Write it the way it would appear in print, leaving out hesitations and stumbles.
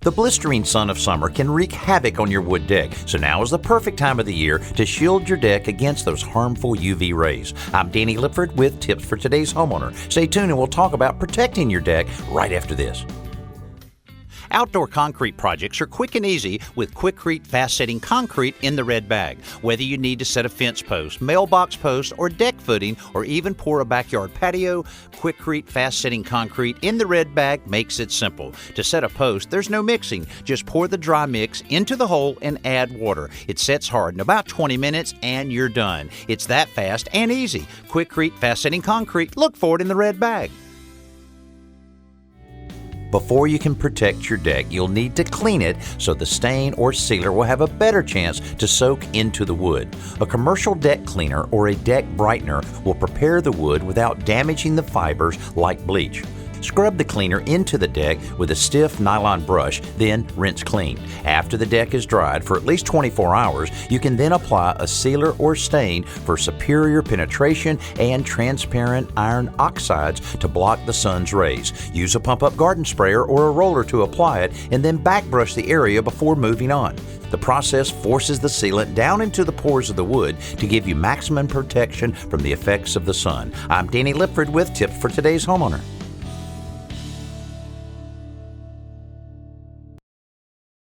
The blistering sun of summer can wreak havoc on your wood deck, so now is the perfect time of the year to shield your deck against those harmful UV rays. I'm Danny Lipford with tips for today's homeowner. Stay tuned and we'll talk about protecting your deck right after this. Outdoor concrete projects are quick and easy with Quikrete fast-setting concrete in the red bag. Whether you need to set a fence post, mailbox post, or deck footing, or even pour a backyard patio, Quikrete fast-setting concrete in the red bag makes it simple. To set a post, there's no mixing. Just pour the dry mix into the hole and add water. It sets hard in about 20 minutes and you're done. It's that fast and easy. Quikrete fast-setting concrete. Look for it in the red bag. Before you can protect your deck, you'll need to clean it so the stain or sealer will have a better chance to soak into the wood. A commercial deck cleaner or a deck brightener will prepare the wood without damaging the fibers like bleach. Scrub the cleaner into the deck with a stiff nylon brush, then rinse clean. After the deck is dried for at least 24 hours, you can then apply a sealer or stain for superior penetration and transparent iron oxides to block the sun's rays. Use a pump-up garden sprayer or a roller to apply it, and then backbrush the area before moving on. The process forces the sealant down into the pores of the wood to give you maximum protection from the effects of the sun. I'm Danny Lipford with tips for today's homeowner.